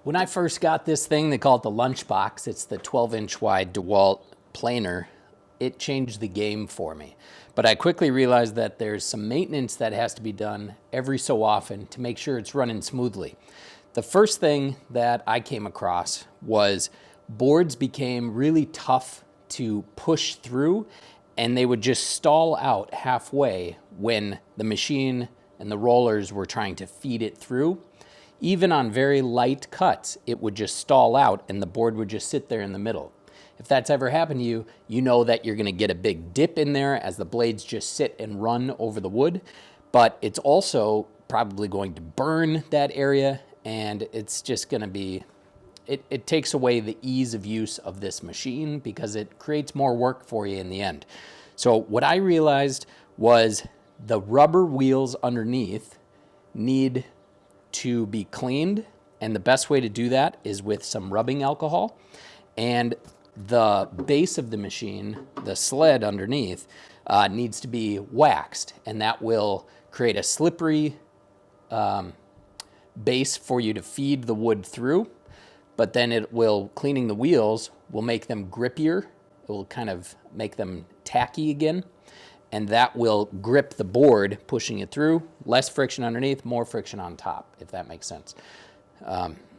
When I first got this thing, they call it the lunchbox. It's the 12-inch wide DeWalt planer. It changed the game for me. But I quickly realized that there's some maintenance that has to be done every so often to make sure it's running smoothly. The first thing that I came across was boards became really tough to push through, and they would just stall out halfway when the machine and the rollers were trying to feed it through. Even on very light cuts, it would just stall out and the board would just sit there in the middle. If that's ever happened to you, you know that you're going to get a big dip in there as the blades just sit and run over the wood, but it's also probably going to burn that area, and it's just going to be, it takes away the ease of use of this machine because it creates more work for you in the end. So what I realized was the rubber wheels underneath need to be cleaned, and the best way to do that is with some rubbing alcohol. And the base of the machine, the sled underneath, needs to be waxed, and that will create a slippery base for you to feed the wood through. But then it will, cleaning the wheels will make them grippier. It will kind of make them tacky again, and that will grip the board, pushing it through. Less friction underneath, more friction on top, if that makes sense.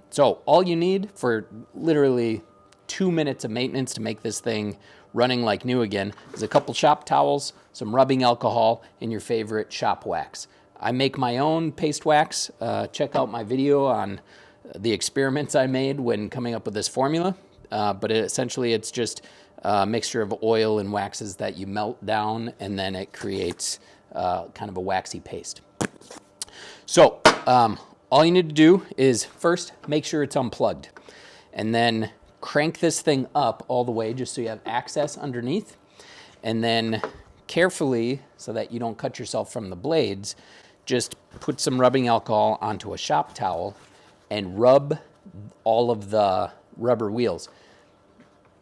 So all you need for literally 2 minutes of maintenance to make this thing running like new again is a couple shop towels, some rubbing alcohol, and your favorite shop wax. I make my own paste wax. Check out my video on the experiments I made when coming up with this formula. But essentially it's just a mixture of oil and waxes that you melt down, and then it creates kind of a waxy paste. So all you need to do is first make sure it's unplugged, and then crank this thing up all the way just so you have access underneath, and then carefully, so that you don't cut yourself from the blades, just put some rubbing alcohol onto a shop towel and rub all of the rubber wheels.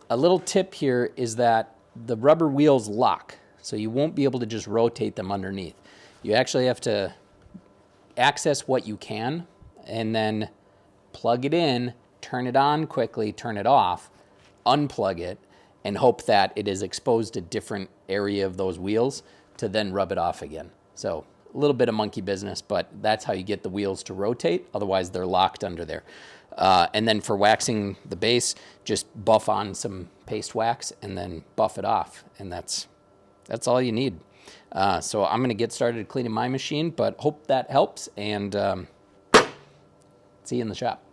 A little tip here is that the rubber wheels lock, so you won't be able to just rotate them underneath. You actually have to access what you can and then plug it in, turn it on quickly, turn it off, unplug it, and hope that it is exposed to a different area of those wheels to then rub it off again. So a little bit of monkey business, but that's how you get the wheels to rotate. Otherwise, they're locked under there. And then for waxing the base, just buff on some paste wax and then buff it off. And that's all you need. So I'm going to get started cleaning my machine, but hope that helps, and see you in the shop.